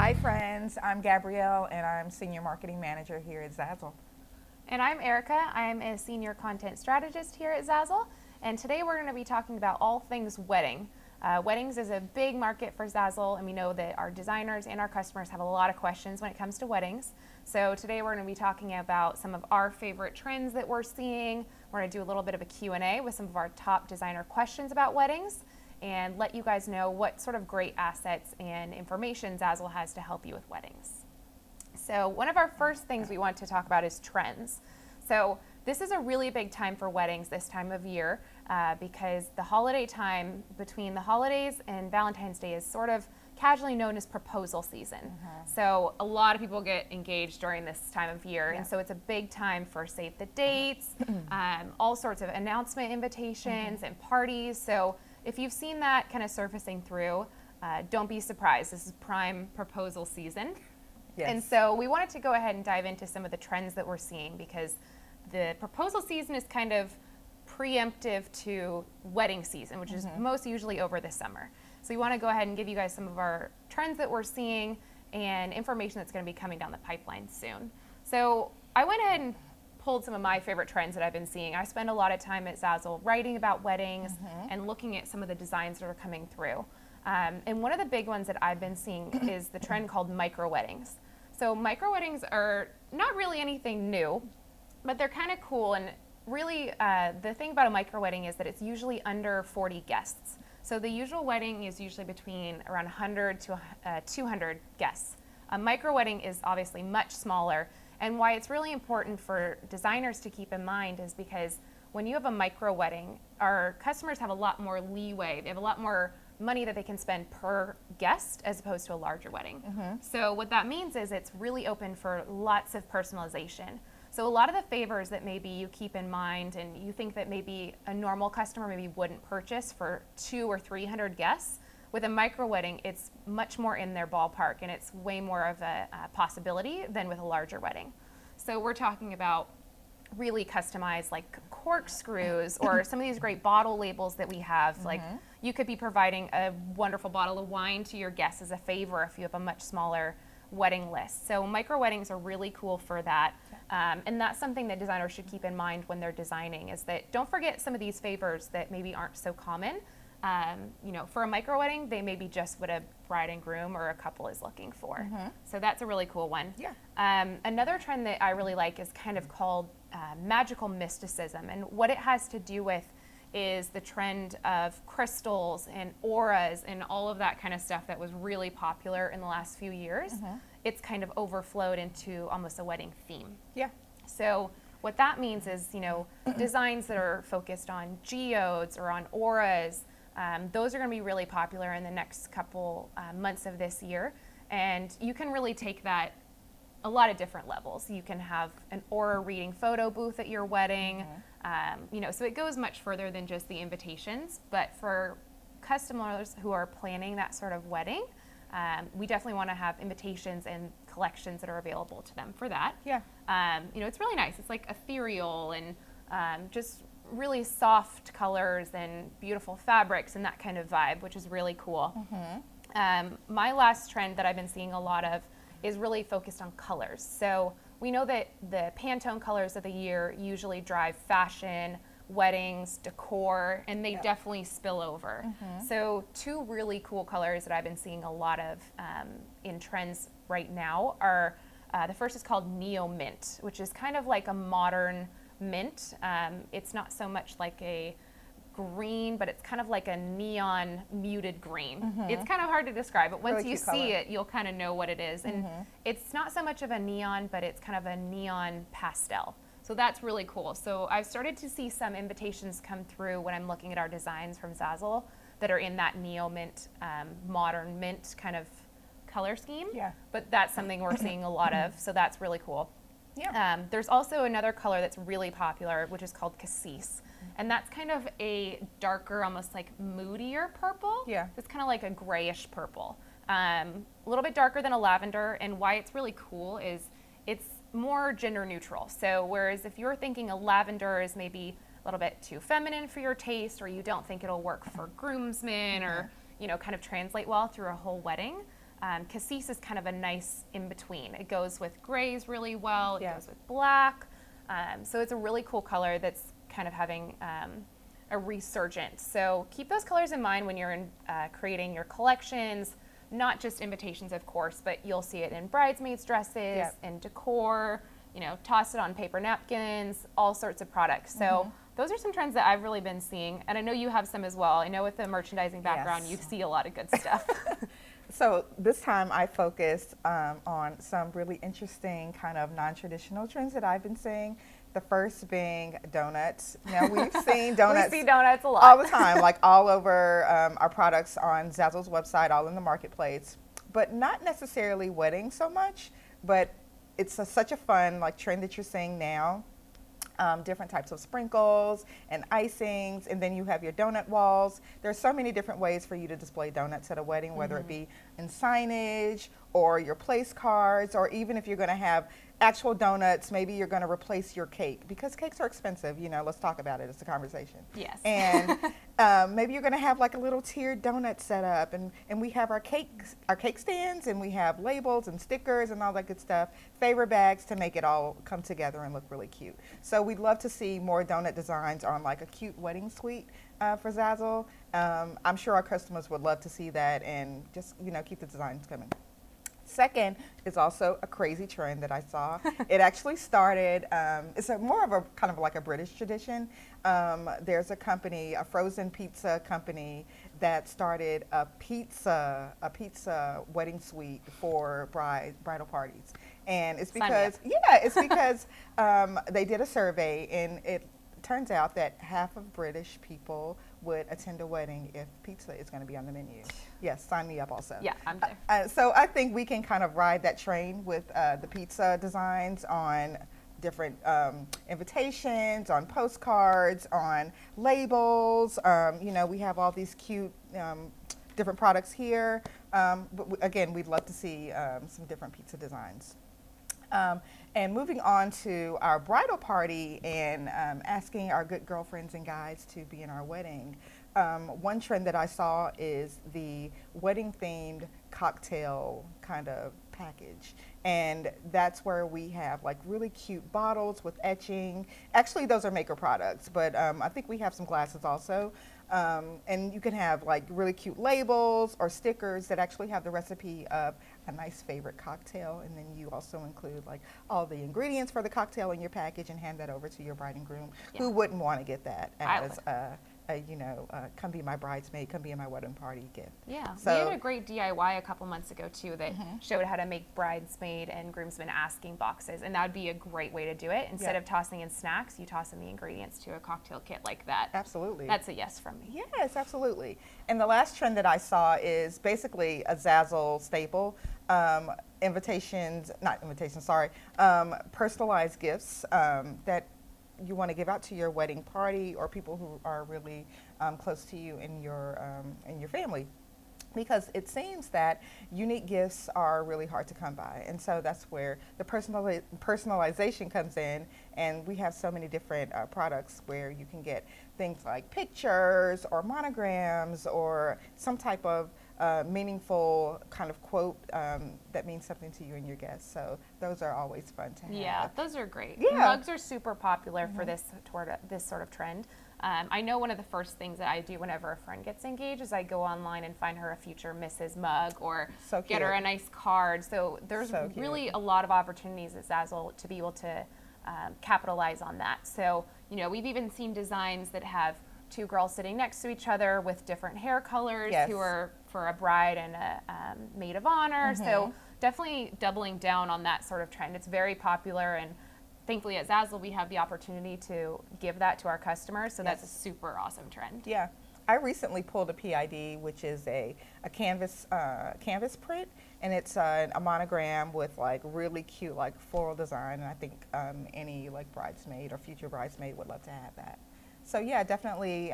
Hi friends, I'm Gabryel and I'm Senior Marketing Manager here at Zazzle. And I'm Erika. I'm a Senior Content Strategist here at Zazzle. And today we're going to be talking about all things wedding. Weddings is a big market for Zazzle, and we know that our designers and our customers have a lot of questions when it comes to weddings. So today we're going to be talking about some of our favorite trends that we're seeing. We're going to do a little bit of a Q&A with some of our top designer questions about weddings and let you guys know what sort of great assets and information Zazzle has to help you with weddings. So one of our first things we want to talk about is trends. So this is a really big time for weddings this time of year because the holiday time between the holidays and Valentine's Day is sort of casually known as proposal season. So a lot of people get engaged during this time of year, and so it's a big time for save the dates, all sorts of announcement invitations and parties. So if you've seen that kind of surfacing through, don't be surprised. This is prime proposal season. Yes. And so we wanted to go ahead and dive into some of the trends that we're seeing because the proposal season is kind of preemptive to wedding season, which is most usually over the summer. So we want to go ahead and give you guys some of our trends that we're seeing and information that's going to be coming down the pipeline soon. So I went ahead and pulled some of my favorite trends that I've been seeing. I spend a lot of time at Zazzle writing about weddings and looking at some of the designs that are coming through. And one of the big ones that I've been seeing is the trend called micro weddings. So micro weddings are not really anything new, but they're kind of cool. And really, the thing about a micro wedding is that it's usually under 40 guests. So the usual wedding is usually between around 100 to 200 guests. A micro wedding is obviously much smaller. And why it's really important for designers to keep in mind is because when you have a micro wedding, our customers have a lot more leeway. They have a lot more money that they can spend per guest as opposed to a larger wedding. So what that means is it's really open for lots of personalization. So a lot of the favors that maybe you keep in mind and you think that maybe a normal customer maybe wouldn't purchase for 200 or 300 guests, with a micro wedding, it's much more in their ballpark and it's way more of a possibility than with a larger wedding. So we're talking about really customized like corkscrews or some of these great bottle labels that we have. Like you could be providing a wonderful bottle of wine to your guests as a favor if you have a much smaller wedding list. So micro weddings are really cool for that. And that's something that designers should keep in mind when they're designing is that don't forget some of these favors that maybe aren't so common. For a micro wedding, they may be just what a bride and groom or a couple is looking for. So that's a really cool one. Yeah. Another trend that I really like is kind of called magical mysticism. And what it has to do with is the trend of crystals and auras and all of that kind of stuff that was really popular in the last few years. It's kind of overflowed into almost a wedding theme. Yeah. So what that means is, designs that are focused on geodes or on auras, those are going to be really popular in the next couple months of this year. And you can really take that a lot of different levels. You can have an aura reading photo booth at your wedding. So it goes much further than just the invitations. But for customers who are planning that sort of wedding, we definitely want to have invitations and collections that are available to them for that. Yeah. It's really nice. It's like ethereal and just really soft colors and beautiful fabrics and that kind of vibe, which is really cool. My last trend that I've been seeing a lot of is really focused on colors. So we know that the Pantone colors of the year usually drive fashion, weddings, decor, and they definitely spill over. So two really cool colors that I've been seeing a lot of in trends right now are, the first is called Neo Mint, which is kind of like a modern mint. It's not so much like a green, but it's kind of like a neon muted green. It's kind of hard to describe, but once Really you cute see color. it, you'll kind of know what it is. And it's not so much of a neon, but it's kind of a neon pastel. So that's really cool. So I've started to see some invitations come through when I'm looking at our designs from Zazzle that are in that neo mint, modern mint kind of color scheme. Yeah. But that's something we're seeing a lot of, so that's really cool. Yeah. There's also another color that's really popular, which is called Cassis. And that's kind of a darker, almost like moodier purple. Yeah. It's kind of like a grayish purple. A little bit darker than a lavender. And why it's really cool is it's more gender neutral. So whereas if you're thinking a lavender is maybe a little bit too feminine for your taste, or you don't think it'll work for groomsmen or, kind of translate well through a whole wedding, Cassis is kind of a nice in-between. It goes with grays really well. It Yeah. goes with black. So it's a really cool color that's kind of having a resurgence. So keep those colors in mind when you're creating your collections, not just invitations, of course, but you'll see it in bridesmaids' dresses, and decor, toss it on paper napkins, all sorts of products. So those are some trends that I've really been seeing. And I know you have some as well. I know with the merchandising background, you see a lot of good stuff. So this time I focused on some really interesting kind of non-traditional trends that I've been seeing. The first being donuts. Now we've seen donuts. We see donuts a lot. All the time, like all over our products on Zazzle's website, all in the marketplace. But not necessarily weddings so much, but it's such a fun trend that you're seeing now. Different types of sprinkles and icings, and then you have your donut walls. There's so many different ways for you to display donuts at a wedding, whether it be in signage or your place cards, or even if you're going to have actual donuts, maybe you're going to replace your cake, because cakes are expensive. Let's talk about it. It's a conversation. Yes. And maybe you're going to have like a little tiered donut set up, and we have our cake stands, and we have labels and stickers and all that good stuff, favor bags to make it all come together and look really cute. So we'd love to see more donut designs on like a cute wedding suite for Zazzle. I'm sure our customers would love to see that, and just keep the designs coming. Second is also a crazy trend that I saw. It actually started, it's more of a kind of like a British tradition. There's a company, a frozen pizza company, that started a pizza wedding suite for bridal parties. And it's because, they did a survey, and it turns out that half of British people would attend a wedding if pizza is going to be on the menu. Yes, sign me up also. Yeah, I'm there. So I think we can kind of ride that train with the pizza designs on different invitations, on postcards, on labels. We have all these cute different products here. But again, we'd love to see some different pizza designs. And moving on to our bridal party and asking our good girlfriends and guys to be in our wedding. One trend that I saw is the wedding-themed cocktail kind of package. And that's where we have like really cute bottles with etching. Actually, those are maker products, but I think we have some glasses also. And you can have like really cute labels or stickers that actually have the recipe of a nice favorite cocktail, and then you also include like all the ingredients for the cocktail in your package and hand that over to your bride and groom. Who wouldn't want to get that as come be my bridesmaid, come be in my wedding party gift. Yeah, so, we had a great DIY a couple months ago too that showed how to make bridesmaid and groomsmen asking boxes, and that would be a great way to do it. Instead of tossing in snacks, you toss in the ingredients to a cocktail kit like that. Absolutely. That's a yes from me. Yes, absolutely. And the last trend that I saw is basically a Zazzle staple. Personalized gifts that you want to give out to your wedding party or people who are really close to you in your family. Because it seems that unique gifts are really hard to come by. And so that's where the personalization comes in. And we have so many different products where you can get things like pictures or monograms or some type of meaningful kind of quote that means something to you and your guests. So those are always fun to have. Yeah, those are great. Yeah. Mugs are super popular for this sort of trend. I know one of the first things that I do whenever a friend gets engaged is I go online and find her a future Mrs. mug or get her a nice card. So there's really a lot of opportunities at Zazzle to be able to capitalize on that. So, we've even seen designs that have two girls sitting next to each other with different hair colors who are for a bride and a maid of honor. So definitely doubling down on that sort of trend. It's very popular, and thankfully at Zazzle we have the opportunity to give that to our customers, so that's a super awesome trend. Yeah. I recently pulled a PID, which is a canvas print, and it's a monogram with like really cute like floral design, and I think any like bridesmaid or future bridesmaid would love to have that. So yeah, definitely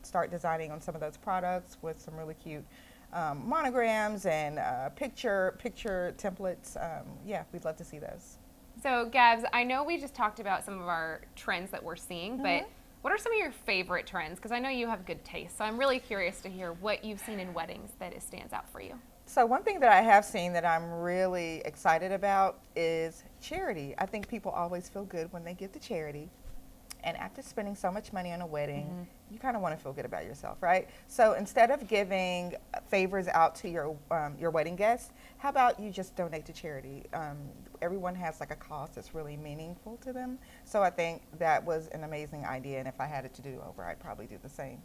start designing on some of those products with some really cute monograms and picture templates. Yeah, we'd love to see those. So Gabs, I know we just talked about some of our trends that we're seeing, but what are some of your favorite trends? Because I know you have good taste, so I'm really curious to hear what you've seen in weddings that stands out for you. So one thing that I have seen that I'm really excited about is charity. I think people always feel good when they give to charity. And after spending so much money on a wedding, you kind of want to feel good about yourself, right? So instead of giving favors out to your wedding guests, how about you just donate to charity? Everyone has like a cause that's really meaningful to them. So I think that was an amazing idea. And if I had it to do over, I'd probably do the same.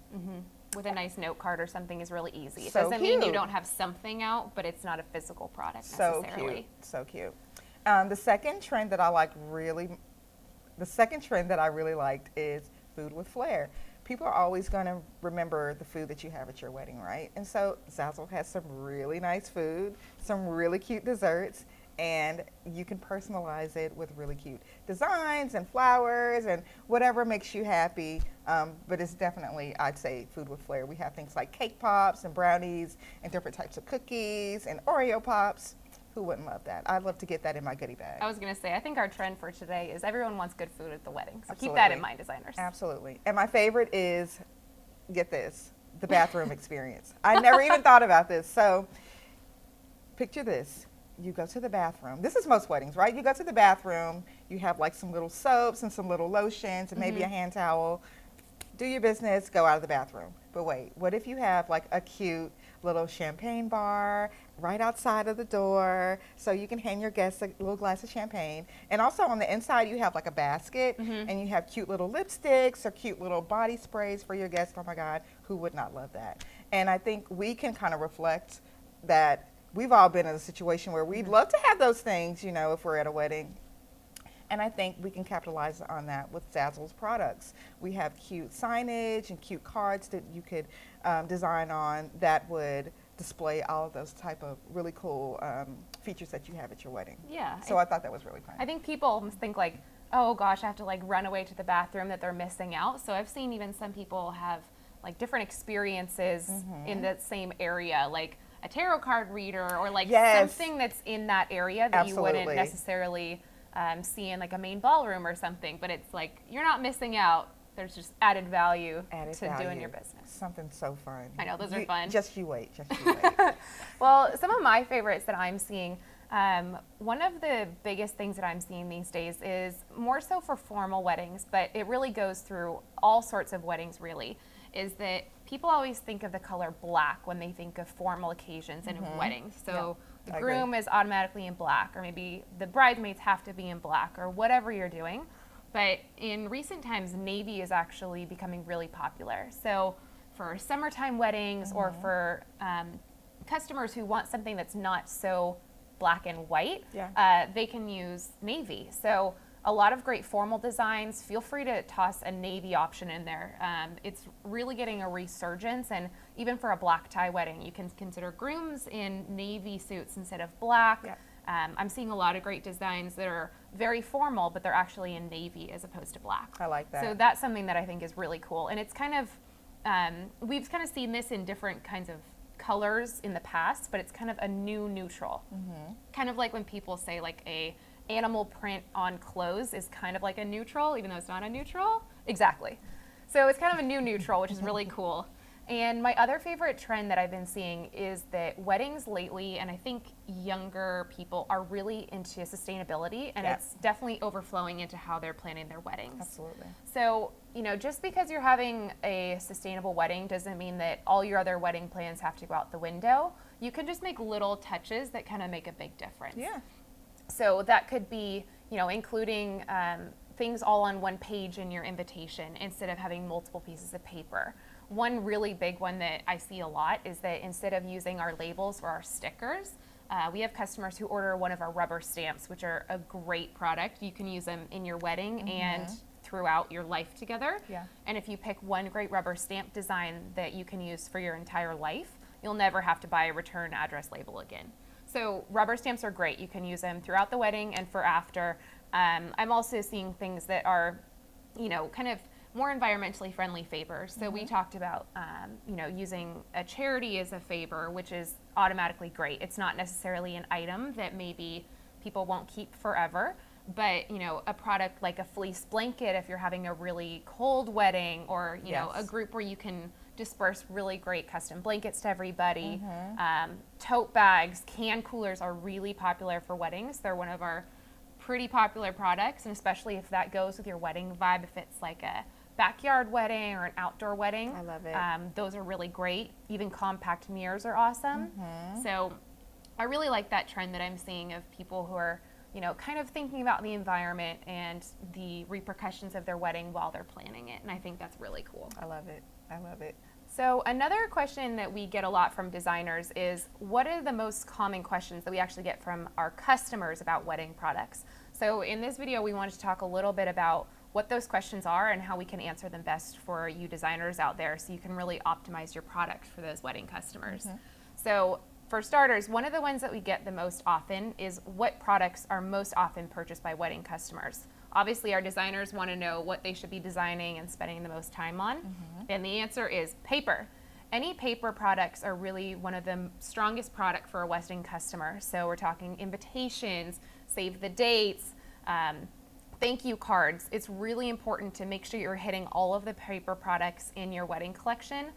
With a nice note card or something is really easy. It So doesn't mean you cute. don't have something out, but it's not a physical product So necessarily. cute, so cute. The second trend that I really liked is food with flair. People are always going to remember the food that you have at your wedding, right? And so Zazzle has some really nice food, some really cute desserts, and you can personalize it with really cute designs and flowers and whatever makes you happy. But it's definitely, I'd say, food with flair. We have things like cake pops and brownies and different types of cookies and Oreo pops. Who wouldn't love that? I'd love to get that in my goodie bag. I was going to say, I think our trend for today is everyone wants good food at the wedding. So keep Absolutely. that in mind, designers. Absolutely. And my favorite is, get this, the bathroom experience. I never even thought about this. So picture this. You go to the bathroom. This is most weddings, right? You go to the bathroom. You have like some little soaps and some little lotions and maybe a hand towel. Do your business, go out of the bathroom. But wait, what if you have like a cute little champagne bar right outside of the door so you can hand your guests a little glass of champagne? And also on the inside, you have like a basket and you have cute little lipsticks or cute little body sprays for your guests. Oh my God, who would not love that? And I think we can kind of reflect that we've all been in a situation where we'd love to have those things, you know, if we're at a wedding. And I think we can capitalize on that with Zazzle's products. We have cute signage and cute cards that you could design on that would display all of those type of really cool features that you have at your wedding. Yeah. So I thought that was really fun. I think people think like, oh gosh, I have to like run away to the bathroom, that they're missing out. So I've seen even some people have like different experiences in the same area, like a tarot card reader or like something that's in that area that you wouldn't necessarily see in like a main ballroom or something, but it's like you're not missing out. There's just added value to doing your business. Something so fun. I know, those are fun. Just you wait. Well, some of my favorites that I'm seeing, one of the biggest things that I'm seeing these days is more so for formal weddings, but it really goes through all sorts of weddings really, is that people always think of the color black when they think of formal occasions and weddings. So the groom is automatically in black, or maybe the bridesmaids have to be in black, or whatever you're doing. But in recent times, navy is actually becoming really popular. So for summertime weddings or for customers who want something that's not so black and white, they can use navy. So a lot of great formal designs. Feel free to toss a navy option in there. It's really getting a resurgence, and even for a black tie wedding, you can consider grooms in navy suits instead of black. I'm seeing a lot of great designs that are very formal, but they're actually in navy as opposed to black. I like that. So that's something that I think is really cool. And it's kind of, we've kind of seen this in different kinds of colors in the past, but it's kind of a new neutral. Kind of like when people say like a animal print on clothes is kind of like a neutral, even though it's not a neutral. Exactly. So it's kind of a new neutral, which is really cool. And my other favorite trend that I've been seeing is that weddings lately, and I think younger people, are really into sustainability, and it's definitely overflowing into how they're planning their weddings. Absolutely. So, you know, just because you're having a sustainable wedding doesn't mean that all your other wedding plans have to go out the window. You can just make little touches that kind of make a big difference. Yeah. So that could be, you know, including things all on one page in your invitation instead of having multiple pieces of paper. One really big one that I see a lot is that instead of using our labels or our stickers, we have customers who order one of our rubber stamps, which are a great product. You can use them in your wedding and throughout your life together. And if you pick one great rubber stamp design that you can use for your entire life, you'll never have to buy a return address label again. So rubber stamps are great. You can use them throughout the wedding and for after. I'm also seeing things that are, you know, kind of more environmentally friendly favors. So we talked about, you know, using a charity as a favor, which is automatically great. It's not necessarily an item that maybe people won't keep forever, but, you know, a product like a fleece blanket if you're having a really cold wedding, or, you know, a group where you can disperse really great custom blankets to everybody. Tote bags, can coolers are really popular for weddings. They're one of our pretty popular products, and especially if that goes with your wedding vibe, if it's like a backyard wedding or an outdoor wedding. I love it. Those are really great. Even compact mirrors are awesome. So I really like that trend that I'm seeing of people who are, you know, kind of thinking about the environment and the repercussions of their wedding while they're planning it. And I think that's really cool. I love it. I love it. So another question that we get a lot from designers is, what are the most common questions that we actually get from our customers about wedding products? So in this video, we wanted to talk a little bit about what those questions are and how we can answer them best for you designers out there, so you can really optimize your product for those wedding customers. So for starters, one of the ones that we get the most often is what products are most often purchased by wedding customers. Obviously, our designers want to know what they should be designing and spending the most time on. And the answer is paper. Any paper products are really one of the strongest product for a wedding customer. So we're talking invitations, save the dates, thank you cards. It's really important to make sure you're hitting all of the paper products in your wedding collection,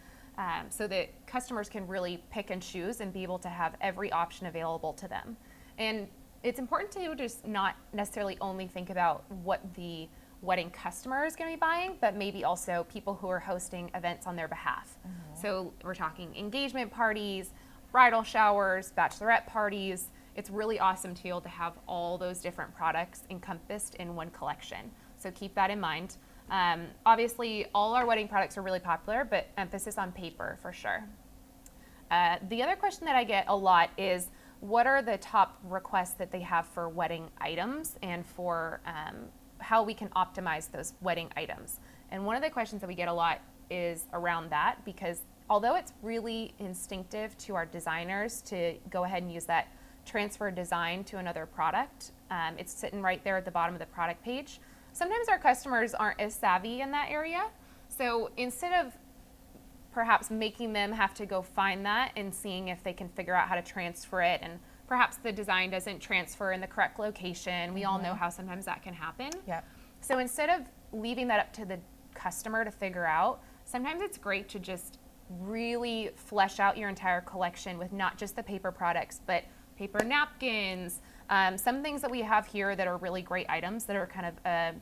so that customers can really pick and choose and be able to have every option available to them. And it's important to just not necessarily only think about what the wedding customer is going to be buying, but maybe also people who are hosting events on their behalf. So we're talking engagement parties, bridal showers, bachelorette parties. It's really awesome to be able to have all those different products encompassed in one collection. So keep that in mind. Obviously, all our wedding products are really popular, but emphasis on paper for sure. The other question that I get a lot is, what are the top requests that they have for wedding items and for how we can optimize those wedding items? And one of the questions that we get a lot is around that, because although it's really instinctive to our designers to go ahead and use that transfer design to another product, it's sitting right there at the bottom of the product page. Sometimes our customers aren't as savvy in that area. So instead of perhaps making them have to go find that and seeing if they can figure out how to transfer it, and perhaps the design doesn't transfer in the correct location, we all know how sometimes that can happen. So instead of leaving that up to the customer to figure out, sometimes it's great to just really flesh out your entire collection with not just the paper products, but paper napkins, some things that we have here that are really great items that are kind of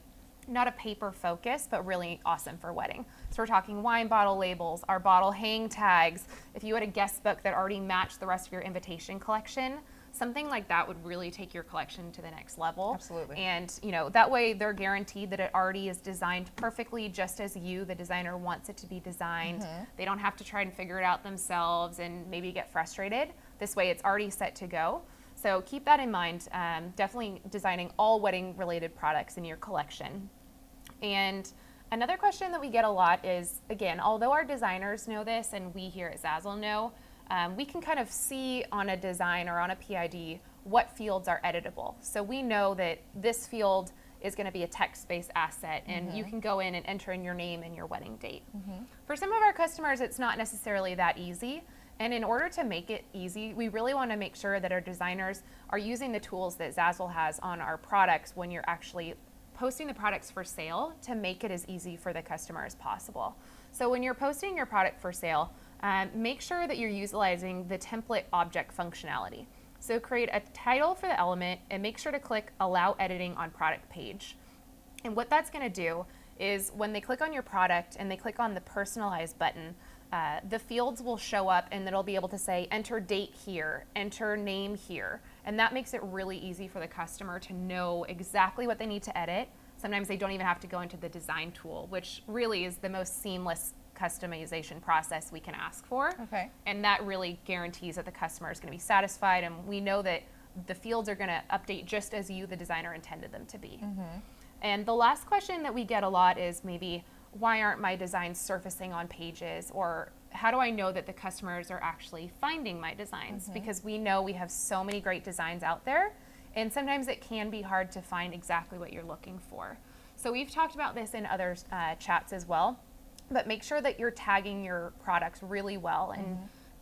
not a paper focus, but really awesome for wedding. So we're talking wine bottle labels, our bottle hang tags. If you had a guest book that already matched the rest of your invitation collection, something like that would really take your collection to the next level. Absolutely. And you know, that way they're guaranteed that it already is designed perfectly just as you, the designer, wants it to be designed. They don't have to try and figure it out themselves and maybe get frustrated. This way it's already set to go. So keep that in mind. Definitely designing all wedding related products in your collection. And another question that we get a lot is, again, although our designers know this and we here at Zazzle know, we can kind of see on a design or on a PID what fields are editable. So we know that this field is going to be a text-based asset, and you can go in and enter in your name and your wedding date. For some of our customers, it's not necessarily that easy. And in order to make it easy, we really want to make sure that our designers are using the tools that Zazzle has on our products when you're actually posting the products for sale, to make it as easy for the customer as possible. So when you're posting your product for sale, make sure that you're utilizing the template object functionality. So create a title for the element and make sure to click Allow Editing on Product Page. And what that's going to do is when they click on your product and they click on the Personalize button, the fields will show up and it'll be able to say enter date here, enter name here, and that makes it really easy for the customer to know exactly what they need to edit. Sometimes they don't even have to go into the design tool, which really is the most seamless customization process we can ask for. And that really guarantees that the customer is going to be satisfied, and we know that the fields are going to update just as you, the designer, intended them to be. And the last question that we get a lot is maybe, why aren't my designs surfacing on pages? Or how do I know that the customers are actually finding my designs? Because we know we have so many great designs out there, and sometimes it can be hard to find exactly what you're looking for. So we've talked about this in other chats as well, but make sure that you're tagging your products really well and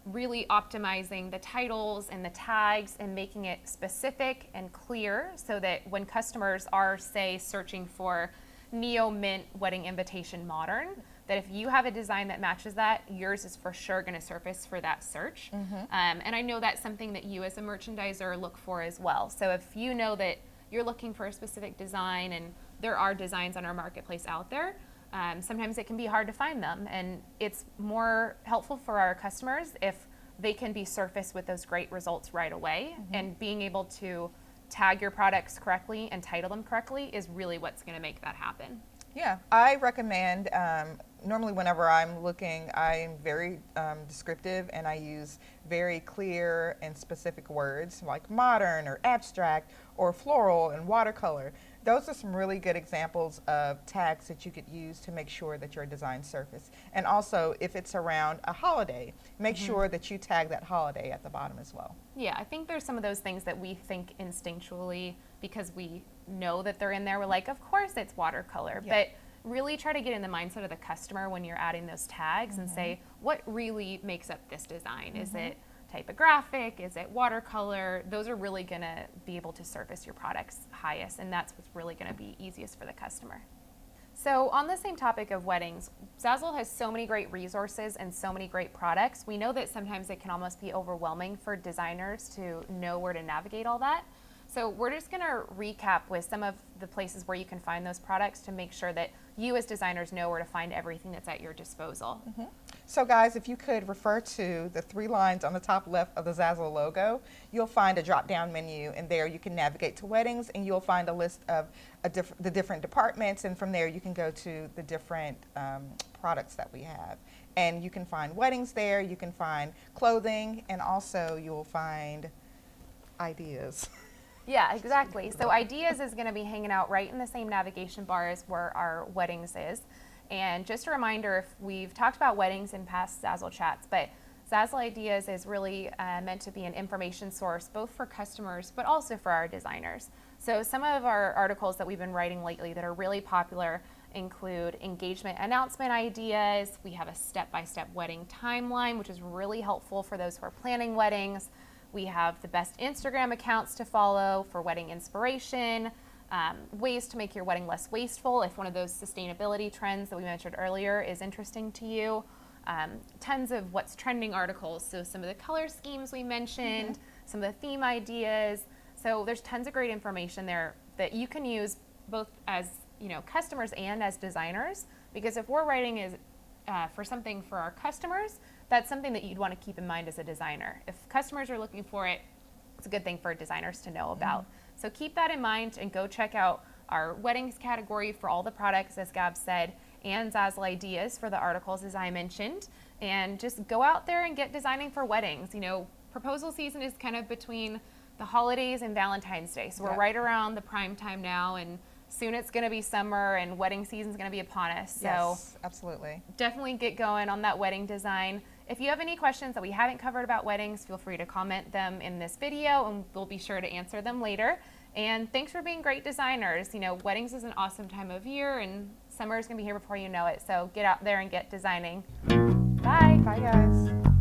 really optimizing the titles and the tags and making it specific and clear, so that when customers are, say, searching for Neo Mint Wedding Invitation Modern, that if you have a design that matches that, yours is for sure going to surface for that search. And I know that's something that you as a merchandiser look for as well. So if you know that you're looking for a specific design and there are designs on our marketplace out there, sometimes it can be hard to find them. And it's more helpful for our customers if they can be surfaced with those great results right away. And being able to tag your products correctly and title them correctly is really what's going to make that happen. Yeah, I recommend, normally whenever I'm looking, I'm very descriptive, and I use very clear and specific words like modern or abstract or floral and watercolor. Those are some really good examples of tags that you could use to make sure that your design surface. And also, if it's around a holiday, make sure that you tag that holiday at the bottom as well. Yeah, I think there's some of those things that we think instinctually because we know that they're in there. We're like, of course it's watercolor, but really try to get in the mindset of the customer when you're adding those tags and say, what really makes up this design? Is it typographic? Is it watercolor? Those are really going to be able to surface your products highest, and that's what's really going to be easiest for the customer. So on the same topic of weddings, Zazzle has so many great resources and so many great products. We know that sometimes it can almost be overwhelming for designers to know where to navigate all that. So we're just going to recap with some of the places where you can find those products to make sure that you as designers know where to find everything that's at your disposal. So guys, if you could refer to the 3 lines on the top left of the Zazzle logo, you'll find a drop-down menu, and there you can navigate to weddings, and you'll find a list of the different departments, and from there you can go to the different products that we have. And you can find weddings there, you can find clothing, and also you'll find ideas. Yeah, exactly. So Ideas is going to be hanging out right in the same navigation bar as where our weddings is. And just a reminder, if we've talked about weddings in past Zazzle chats, but Zazzle Ideas is really meant to be an information source both for customers but also for our designers. So some of our articles that we've been writing lately that are really popular include engagement announcement ideas. We have a step-by-step wedding timeline, which is really helpful for those who are planning weddings. We have the best Instagram accounts to follow for wedding inspiration, ways to make your wedding less wasteful if one of those sustainability trends that we mentioned earlier is interesting to you. Tons of what's trending articles, so some of the color schemes we mentioned, some of the theme ideas. So there's tons of great information there that you can use both as customers and as designers, because if we're writing for something for our customers, that's something that you'd want to keep in mind as a designer. If customers are looking for it, it's a good thing for designers to know about. So keep that in mind and go check out our weddings category for all the products, as Gab said, and Zazzle Ideas for the articles, as I mentioned. And just go out there and get designing for weddings. Proposal season is kind of between the holidays and Valentine's Day. So we're right around the prime time now, and soon it's going to be summer and wedding season is going to be upon us. So yes, absolutely. Definitely get going on that wedding design. If you have any questions that we haven't covered about weddings, feel free to comment them in this video and we'll be sure to answer them later. And thanks for being great designers. Weddings is an awesome time of year and summer is going to be here before you know it. So get out there and get designing. Bye. Bye, guys.